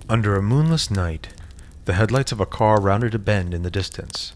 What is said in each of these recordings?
Under a moonless night, the headlights of a car rounded a bend in the distance,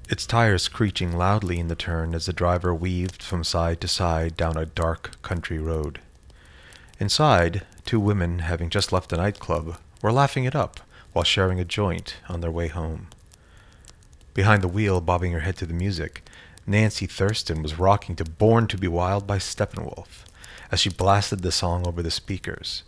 its tires screeching loudly in the turn as the driver weaved from side to side down a dark country road. Inside, two women, having just left a nightclub, were laughing it up while sharing a joint on their way home. Behind the wheel, bobbing her head to the music, Nancy Thurston was rocking to Born to Be Wild by Steppenwolf as she blasted the song over the speakers.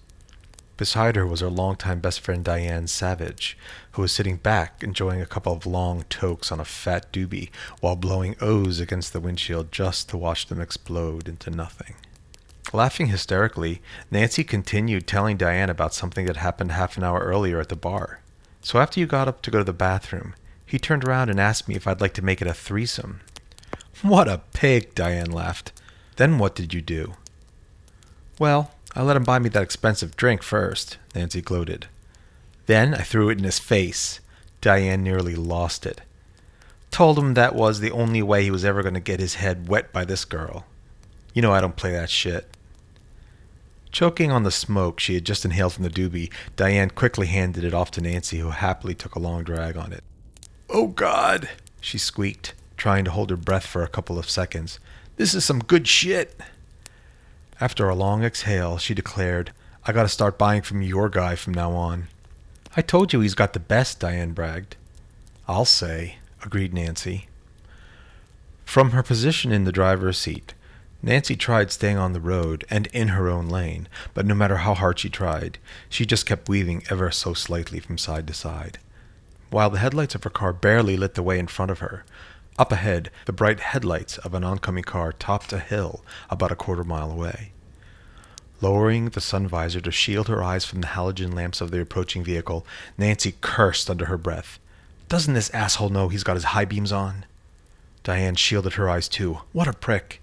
Beside her was her longtime best friend Diane Savage, who was sitting back enjoying a couple of long tokes on a fat doobie while blowing O's against the windshield just to watch them explode into nothing. Laughing hysterically, Nancy continued telling Diane about something that happened half an hour earlier at the bar. So after you got up to go to the bathroom, he turned around and asked me if I'd like to make it a threesome. What a pig, Diane laughed. Then what did you do? Well, I let him buy me that expensive drink first, Nancy gloated. Then I threw it in his face. Diane nearly lost it. Told him that was the only way he was ever going to get his head wet by this girl. You know I don't play that shit. Choking on the smoke she had just inhaled from the doobie, Diane quickly handed it off to Nancy, who happily took a long drag on it. Oh, God, she squeaked, trying to hold her breath for a couple of seconds. This is some good shit. After a long exhale, she declared, I gotta start buying from your guy from now on. I told you he's got the best, Diane bragged. I'll say, agreed Nancy. From her position in the driver's seat, Nancy tried staying on the road and in her own lane, but no matter how hard she tried, she just kept weaving ever so slightly from side to side. While the headlights of her car barely lit the way in front of her, up ahead, the bright headlights of an oncoming car topped a hill about a quarter-mile away. Lowering the sun visor to shield her eyes from the halogen lamps of the approaching vehicle, Nancy cursed under her breath. Doesn't this asshole know he's got his high beams on? Diane shielded her eyes too. What a prick!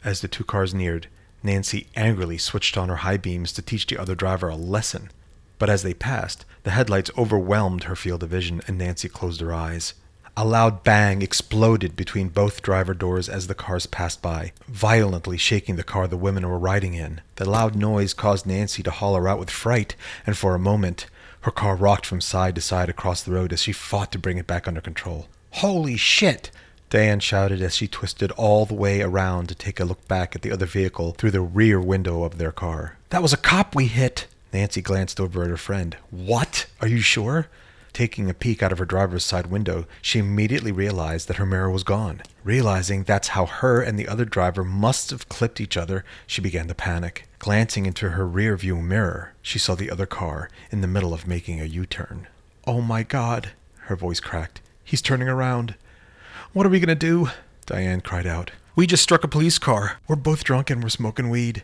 As the two cars neared, Nancy angrily switched on her high beams to teach the other driver a lesson. But as they passed, the headlights overwhelmed her field of vision and Nancy closed her eyes. A loud bang exploded between both driver doors as the cars passed by, violently shaking the car the women were riding in. The loud noise caused Nancy to holler out with fright, and for a moment, her car rocked from side to side across the road as she fought to bring it back under control. Holy shit! Diane shouted as she twisted all the way around to take a look back at the other vehicle through the rear window of their car. That was a cop we hit! Nancy glanced over at her friend. What? Are you sure? Taking a peek out of her driver's side window, she immediately realized that her mirror was gone. Realizing that's how her and the other driver must have clipped each other, she began to panic. Glancing into her rear view mirror, she saw the other car in the middle of making a U-turn. Oh my God, her voice cracked. He's turning around. What are we gonna do? Diane cried out. We just struck a police car. We're both drunk and we're smoking weed.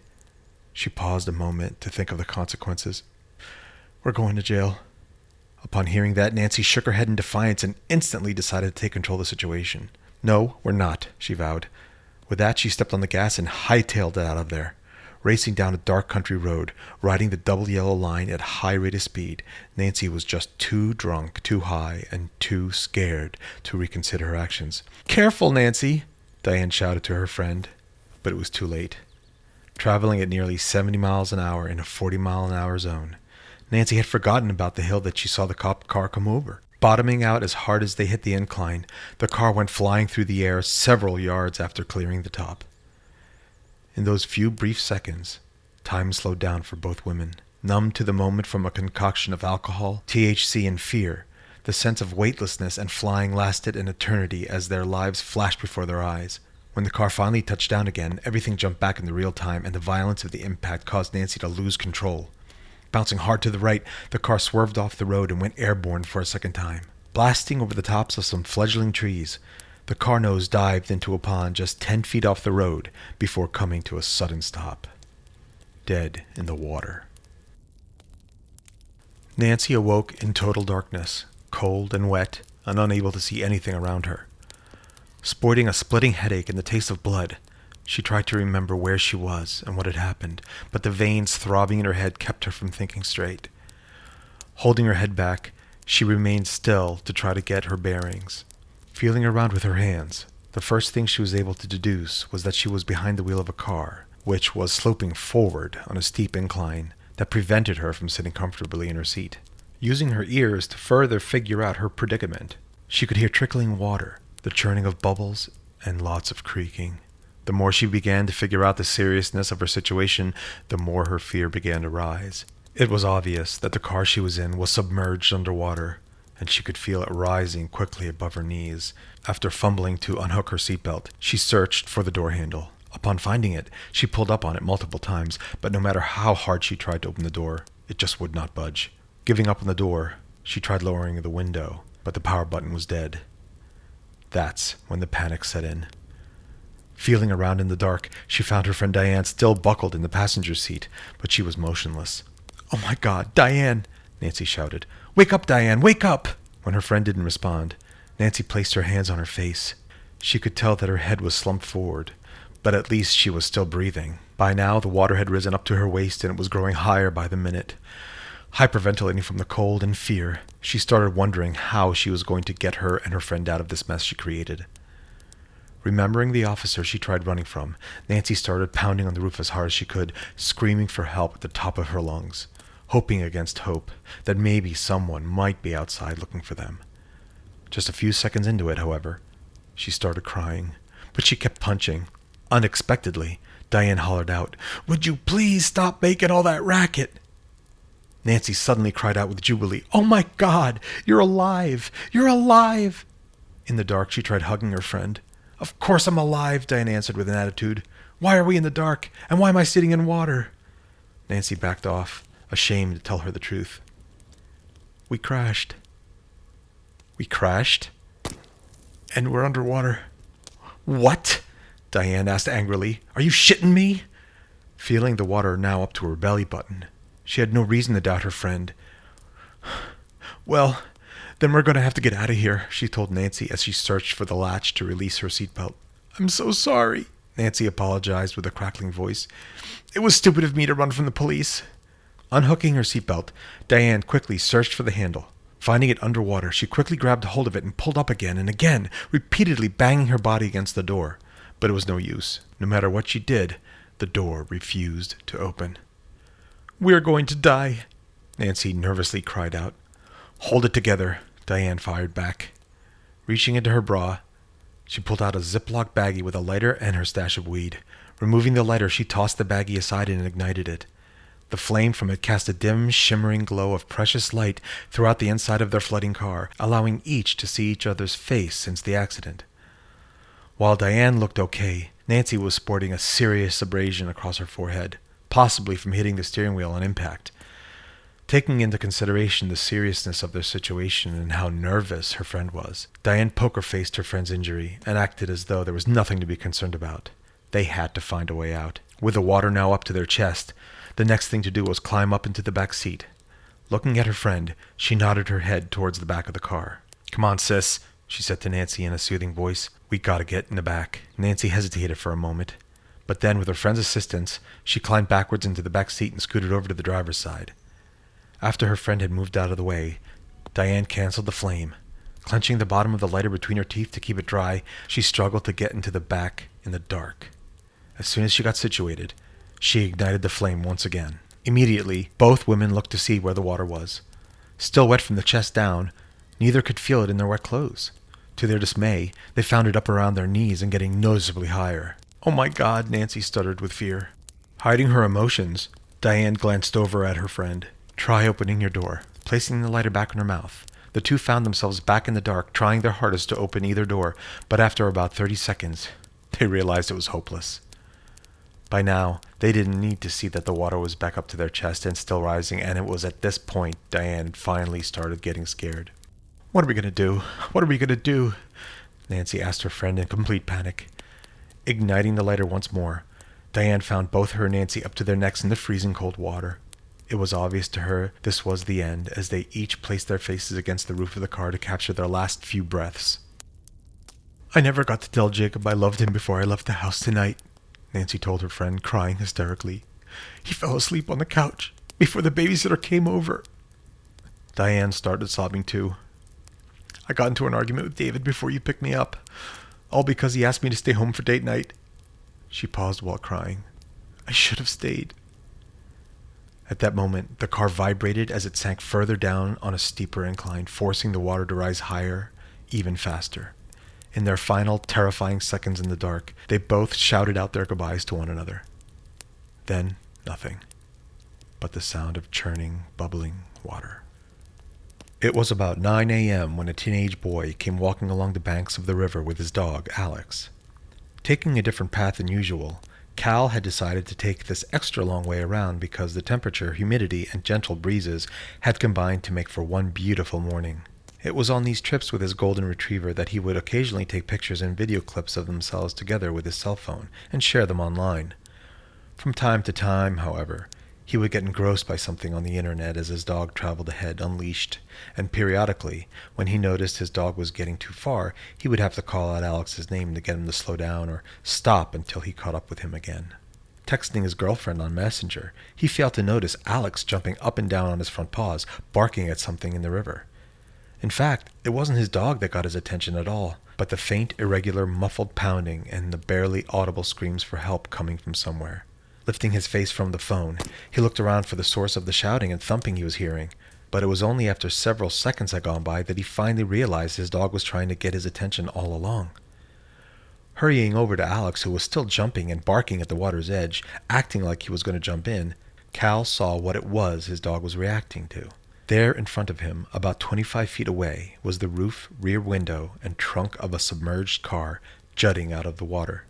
She paused a moment to think of the consequences. We're going to jail. Upon hearing that, Nancy shook her head in defiance and instantly decided to take control of the situation. No, we're not, she vowed. With that, she stepped on the gas and hightailed it out of there. Racing down a dark country road, riding the double yellow line at high rate of speed, Nancy was just too drunk, too high, and too scared to reconsider her actions. Careful, Nancy, Diane shouted to her friend, but it was too late. Traveling at nearly 70 miles an hour in a 40-mile-an-hour zone, Nancy had forgotten about the hill that she saw the cop car come over. Bottoming out as hard as they hit the incline, the car went flying through the air several yards after clearing the top. In those few brief seconds, time slowed down for both women. Numbed to the moment from a concoction of alcohol, THC, and fear, the sense of weightlessness and flying lasted an eternity as their lives flashed before their eyes. When the car finally touched down again, everything jumped back into real time, and the violence of the impact caused Nancy to lose control. Bouncing hard to the right, the car swerved off the road and went airborne for a second time. Blasting over the tops of some fledgling trees, the car nose dived into a pond just 10 feet off the road before coming to a sudden stop. Dead in the water. Nancy awoke in total darkness, cold and wet, and unable to see anything around her. Sporting a splitting headache and the taste of blood, she tried to remember where she was and what had happened, but the veins throbbing in her head kept her from thinking straight. Holding her head back, she remained still to try to get her bearings. Feeling around with her hands, the first thing she was able to deduce was that she was behind the wheel of a car, which was sloping forward on a steep incline that prevented her from sitting comfortably in her seat. using her ears to further figure out her predicament. She could hear trickling water, the churning of bubbles, and lots of creaking. The more she began to figure out the seriousness of her situation, the more her fear began to rise. It was obvious that the car she was in was submerged underwater, and she could feel it rising quickly above her knees. After fumbling to unhook her seatbelt, she searched for the door handle. Upon finding it, she pulled up on it multiple times, but no matter how hard she tried to open the door, it just would not budge. Giving up on the door, she tried lowering the window, but the power button was dead. That's when the panic set in. Feeling around in the dark, she found her friend Diane still buckled in the passenger seat, but she was motionless. "Oh my God, Diane!" Nancy shouted. "Wake up, Diane, wake up!" When her friend didn't respond, Nancy placed her hands on her face. She could tell that her head was slumped forward, but at least she was still breathing. By now, the water had risen up to her waist and it was growing higher by the minute. Hyperventilating from the cold and fear, she started wondering how she was going to get her and her friend out of this mess she created. Remembering the officer she tried running from, Nancy started pounding on the roof as hard as she could, screaming for help at the top of her lungs, hoping against hope that maybe someone might be outside looking for them. Just a few seconds into it, however, she started crying, but she kept punching. Unexpectedly, Diane hollered out, "Would you please stop making all that racket?" Nancy suddenly cried out with jubilee, "Oh my God, you're alive! You're alive!" In the dark, she tried hugging her friend. "Of course I'm alive," Diane answered with an attitude. "Why are we in the dark? And why am I sitting in water?" Nancy backed off, ashamed to tell her the truth. "We crashed." "We crashed? And we're underwater." "What?" Diane asked angrily. "Are you shitting me?" Feeling the water now up to her belly button, she had no reason to doubt her friend. "Well, then we're going to have to get out of here," she told Nancy as she searched for the latch to release her seatbelt. "I'm so sorry," Nancy apologized with a crackling voice. "It was stupid of me to run from the police." Unhooking her seatbelt, Diane quickly searched for the handle. Finding it underwater, she quickly grabbed hold of it and pulled up again and again, repeatedly banging her body against the door. But it was no use. No matter what she did, the door refused to open. "We're going to die," Nancy nervously cried out. "Hold it together," Diane fired back. Reaching into her bra, she pulled out a Ziploc baggie with a lighter and her stash of weed. Removing the lighter, she tossed the baggie aside and ignited it. The flame from it cast a dim, shimmering glow of precious light throughout the inside of their flooding car, allowing each to see each other's face since the accident. While Diane looked okay, Nancy was sporting a serious abrasion across her forehead, possibly from hitting the steering wheel on impact. Taking into consideration the seriousness of their situation and how nervous her friend was, Diane poker-faced her friend's injury and acted as though there was nothing to be concerned about. They had to find a way out. With the water now up to their chest, the next thing to do was climb up into the back seat. Looking at her friend, she nodded her head towards the back of the car. "Come on, sis," she said to Nancy in a soothing voice. "We gotta get in the back." Nancy hesitated for a moment, but then with her friend's assistance, she climbed backwards into the back seat and scooted over to the driver's side. After her friend had moved out of the way, Diane canceled the flame. Clenching the bottom of the lighter between her teeth to keep it dry, she struggled to get into the back in the dark. As soon as she got situated, she ignited the flame once again. Immediately, both women looked to see where the water was. Still wet from the chest down, neither could feel it in their wet clothes. To their dismay, they found it up around their knees and getting noticeably higher. "Oh my God," Nancy stuttered with fear. Hiding her emotions, Diane glanced over at her friend. "Try opening your door." Placing the lighter back in her mouth, the two found themselves back in the dark, trying their hardest to open either door, but after about 30 seconds, they realized it was hopeless. By now, they didn't need to see that the water was back up to their chest and still rising, and it was at this point Diane finally started getting scared. "What are we going to do? What are we going to do?" Nancy asked her friend in complete panic. Igniting the lighter once more, Diane found both her and Nancy up to their necks in the freezing cold water. It was obvious to her this was the end, as they each placed their faces against the roof of the car to capture their last few breaths. "I never got to tell Jacob I loved him before I left the house tonight," Nancy told her friend, crying hysterically. "He fell asleep on the couch before the babysitter came over." Diane started sobbing too. "I got into an argument with David before you picked me up, all because he asked me to stay home for date night." She paused while crying. "I should have stayed." At that moment, the car vibrated as it sank further down on a steeper incline, forcing the water to rise higher, even faster. In their final, terrifying seconds in the dark, they both shouted out their goodbyes to one another. Then, nothing but the sound of churning, bubbling water. It was about 9 a.m. when a teenage boy came walking along the banks of the river with his dog, Alex. Taking a different path than usual, Cal had decided to take this extra long way around because the temperature, humidity, and gentle breezes had combined to make for one beautiful morning. It was on these trips with his golden retriever that he would occasionally take pictures and video clips of themselves together with his cell phone and share them online. From time to time, however, he would get engrossed by something on the internet as his dog traveled ahead unleashed, and periodically, when he noticed his dog was getting too far, he would have to call out Alex's name to get him to slow down or stop until he caught up with him again. Texting his girlfriend on Messenger, he failed to notice Alex jumping up and down on his front paws, barking at something in the river. In fact, it wasn't his dog that got his attention at all, but the faint, irregular, muffled pounding and the barely audible screams for help coming from somewhere. Lifting his face from the phone, he looked around for the source of the shouting and thumping he was hearing, but it was only after several seconds had gone by that he finally realized his dog was trying to get his attention all along. Hurrying over to Alex, who was still jumping and barking at the water's edge, acting like he was going to jump in, Cal saw what it was his dog was reacting to. There in front of him, about 25 feet away, was the roof, rear window, and trunk of a submerged car jutting out of the water.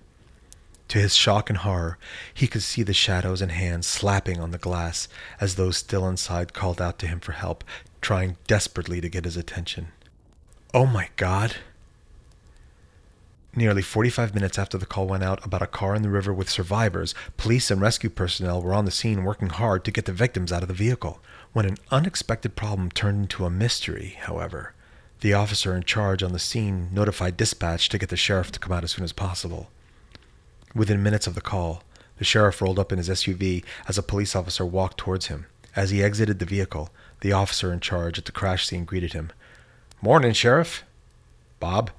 To his shock and horror, he could see the shadows and hands slapping on the glass as those still inside called out to him for help, trying desperately to get his attention. Oh my God! Nearly 45 minutes after the call went out about a car in the river with survivors, police and rescue personnel were on the scene working hard to get the victims out of the vehicle. When an unexpected problem turned into a mystery, however, the officer in charge on the scene notified dispatch to get the sheriff to come out as soon as possible. Within minutes of the call, the sheriff rolled up in his SUV as a police officer walked towards him. As he exited the vehicle, the officer in charge at the crash scene greeted him. "Morning, Sheriff." "Bob."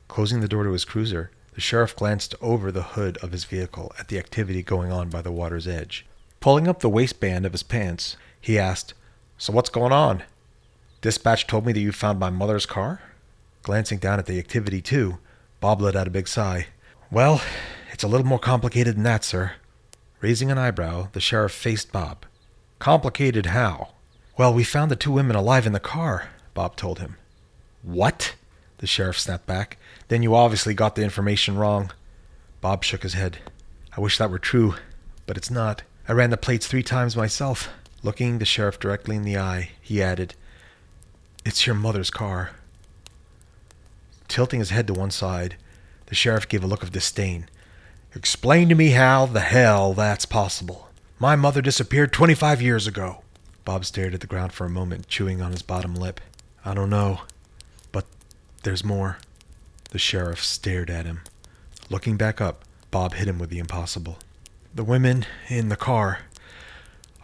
Closing the door to his cruiser, the sheriff glanced over the hood of his vehicle at the activity going on by the water's edge. Pulling up the waistband of his pants, he asked, "So what's going on? Dispatch told me that you found my mother's car?" Glancing down at the activity, too, Bob let out a big sigh. "Well, it's a little more complicated than that, sir." Raising an eyebrow, the sheriff faced Bob. "Complicated how?" "Well, we found the two women alive in the car," Bob told him. "What?" the sheriff snapped back. "Then you obviously got the information wrong." Bob shook his head. "I wish that were true, but it's not. I ran the plates 3 times myself." Looking the sheriff directly in the eye, he added, "It's your mother's car." Tilting his head to one side, the sheriff gave a look of disdain. "Explain to me how the hell that's possible. My mother disappeared 25 years ago." Bob stared at the ground for a moment, chewing on his bottom lip. "I don't know, but there's more." The sheriff stared at him. Looking back up, Bob hit him with the impossible. "The women in the car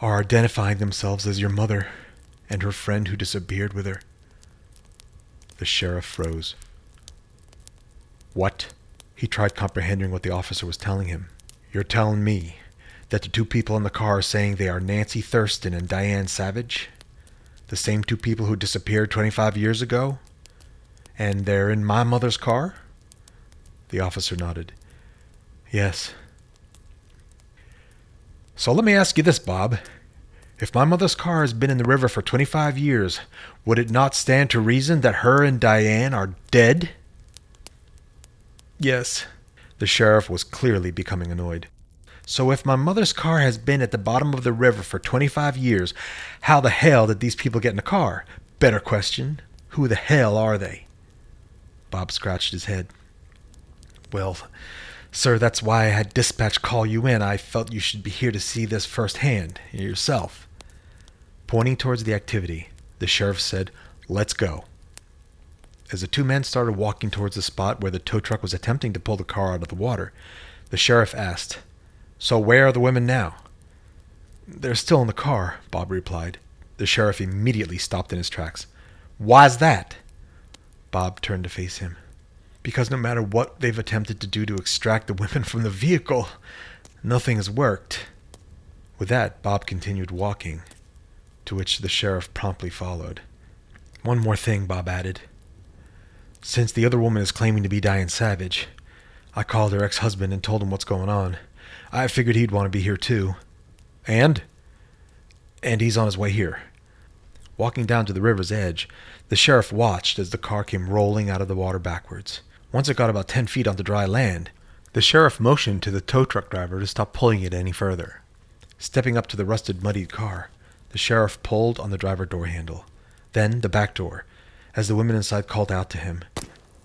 are identifying themselves as your mother and her friend who disappeared with her." The sheriff froze. "What?" He tried comprehending what the officer was telling him. "You're telling me that the 2 people in the car are saying they are Nancy Thurston and Diane Savage? The same 2 people who disappeared 25 years ago? And they're in my mother's car?" The officer nodded. "Yes." "So let me ask you this, Bob. If my mother's car has been in the river for 25 years, would it not stand to reason that her and Diane are dead?" "Yes." The sheriff was clearly becoming annoyed. "So if my mother's car has been at the bottom of the river for 25 years, how the hell did these people get in the car? Better question, who the hell are they?" Bob scratched his head. "Well, sir, that's why I had dispatch call you in. I felt you should be here to see this firsthand, yourself." Pointing towards the activity, the sheriff said, "Let's go." As the 2 men started walking towards the spot where the tow truck was attempting to pull the car out of the water, the sheriff asked, "So where are the women now?" "They're still in the car," Bob replied. The sheriff immediately stopped in his tracks. "Why's that?" Bob turned to face him. "Because no matter what they've attempted to do to extract the women from the vehicle, nothing has worked." With that, Bob continued walking, to which the sheriff promptly followed. "One more thing," Bob added. "Since the other woman is claiming to be Diane Savage, I called her ex-husband and told him what's going on. I figured he'd want to be here too. And? And he's on his way here." Walking down to the river's edge, the sheriff watched as the car came rolling out of the water backwards. Once it got about 10 feet onto dry land, the sheriff motioned to the tow truck driver to stop pulling it any further. Stepping up to the rusted, muddied car, the sheriff pulled on the driver door handle. Then the back door, as the women inside called out to him.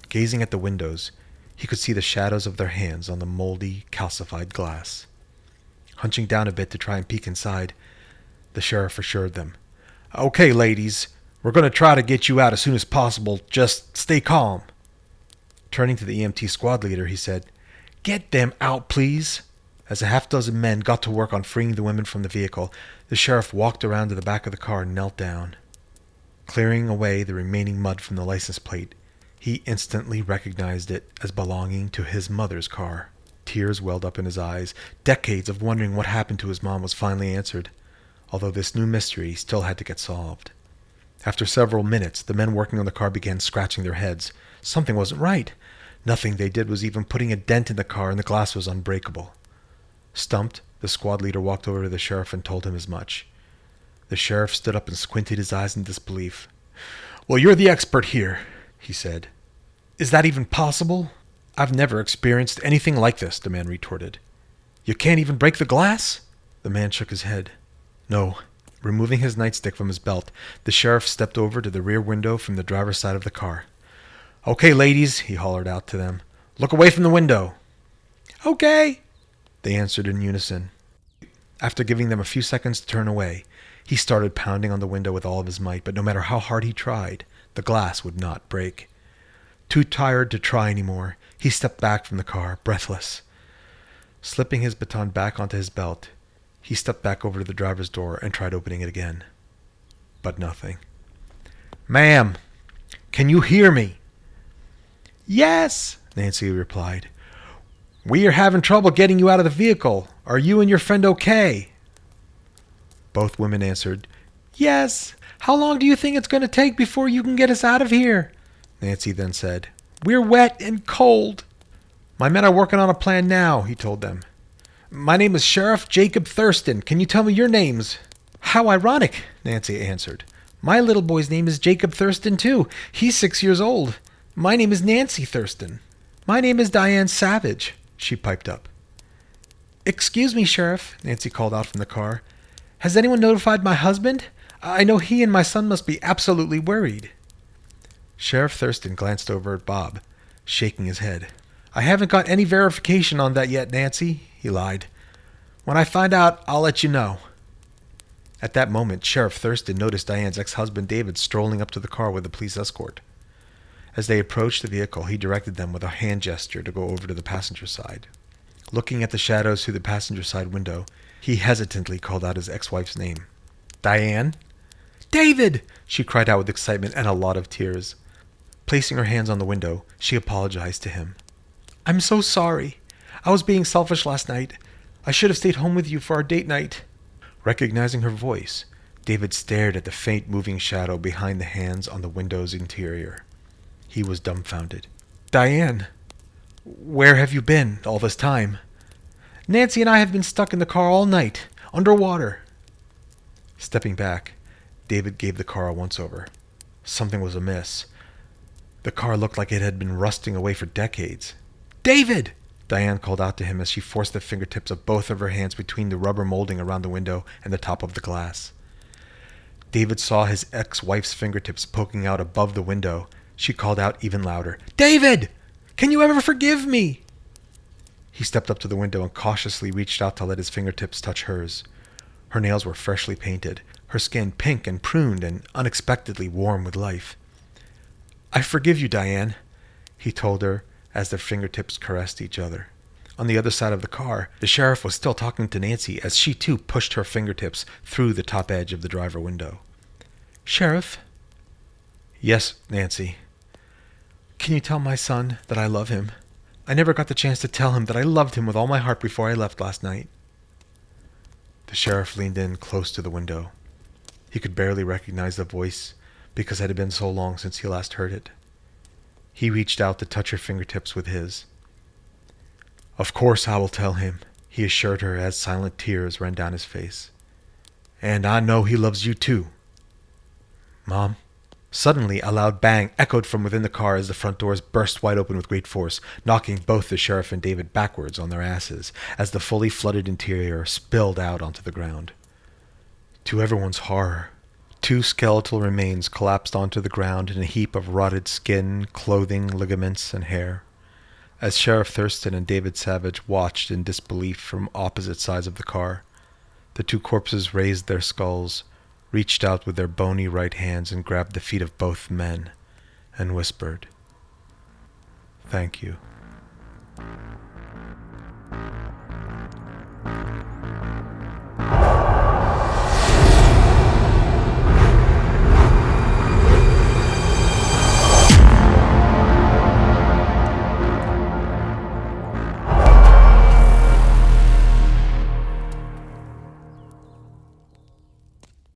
Gazing at the windows, he could see the shadows of their hands on the moldy, calcified glass. Hunching down a bit to try and peek inside, the sheriff assured them, "Okay, ladies, we're going to try to get you out as soon as possible. Just stay calm." Turning to the EMT squad leader, he said, "Get them out, please." As a half-dozen men got to work on freeing the women from the vehicle, the sheriff walked around to the back of the car and knelt down. Clearing away the remaining mud from the license plate, he instantly recognized it as belonging to his mother's car. Tears welled up in his eyes. Decades of wondering what happened to his mom was finally answered, although this new mystery still had to get solved. After several minutes, the men working on the car began scratching their heads. Something wasn't right. Nothing they did was even putting a dent in the car, and the glass was unbreakable. Stumped, the squad leader walked over to the sheriff and told him as much. The sheriff stood up and squinted his eyes in disbelief. "Well, you're the expert here," he said. "Is that even possible?" "I've never experienced anything like this," the man retorted. "You can't even break the glass?" The man shook his head. "No." Removing his nightstick from his belt, the sheriff stepped over to the rear window from the driver's side of the car. "Okay, ladies," he hollered out to them. "Look away from the window." "Okay," they answered in unison. After giving them a few seconds to turn away, he started pounding on the window with all of his might, but no matter how hard he tried, the glass would not break. Too tired to try anymore, he stepped back from the car, breathless. Slipping his baton back onto his belt, he stepped back over to the driver's door and tried opening it again. But nothing. "Ma'am, can you hear me?" "Yes," Nancy replied. "We are having trouble getting you out of the vehicle. Are you and your friend okay?" Both women answered, "Yes. How long do you think it's going to take before you can get us out of here?" Nancy then said, "We're wet and cold." "My men are working on a plan now," he told them. "My name is Sheriff Jacob Thurston. Can you tell me your names?" "How ironic," Nancy answered. "My little boy's name is Jacob Thurston, too. He's 6 years old. My name is Nancy Thurston." "My name is Diane Savage," she piped up. "Excuse me, Sheriff," Nancy called out from the car. "Has anyone notified my husband? I know he and my son must be absolutely worried." Sheriff Thurston glanced over at Bob, shaking his head. "I haven't got any verification on that yet, Nancy," he lied. "When I find out, I'll let you know." At that moment, Sheriff Thurston noticed Diane's ex-husband David strolling up to the car with a police escort. As they approached the vehicle, he directed them with a hand gesture to go over to the passenger side. Looking at the shadows through the passenger side window, he hesitantly called out his ex-wife's name. "Diane?" "David!" she cried out with excitement and a lot of tears. Placing her hands on the window, she apologized to him. "I'm so sorry. I was being selfish last night. I should have stayed home with you for our date night." Recognizing her voice, David stared at the faint moving shadow behind the hands on the window's interior. He was dumbfounded. "Diane, where have you been all this time?" "Nancy and I have been stuck in the car all night, underwater." Stepping back, David gave the car a once-over. Something was amiss. The car looked like it had been rusting away for decades. "David!" Diane called out to him as she forced the fingertips of both of her hands between the rubber molding around the window and the top of the glass. David saw his ex-wife's fingertips poking out above the window. She called out even louder, "David! Can you ever forgive me?" He stepped up to the window and cautiously reached out to let his fingertips touch hers. Her nails were freshly painted, her skin pink and pruned and unexpectedly warm with life. "I forgive you, Diane," he told her as their fingertips caressed each other. On the other side of the car, the sheriff was still talking to Nancy as she too pushed her fingertips through the top edge of the driver window. "Sheriff?" "Yes, Nancy." "Can you tell my son that I love him? I never got the chance to tell him that I loved him with all my heart before I left last night." The sheriff leaned in close to the window. He could barely recognize the voice because it had been so long since he last heard it. He reached out to touch her fingertips with his. "Of course I will tell him," he assured her as silent tears ran down his face. "And I know he loves you too." "Mom?" Suddenly, a loud bang echoed from within the car as the front doors burst wide open with great force, knocking both the sheriff and David backwards on their asses as the fully flooded interior spilled out onto the ground. To everyone's horror, two skeletal remains collapsed onto the ground in a heap of rotted skin, clothing, ligaments, and hair. As Sheriff Thurston and David Savage watched in disbelief from opposite sides of the car, the two corpses raised their skulls, reached out with their bony right hands and grabbed the feet of both men, and whispered, "Thank you."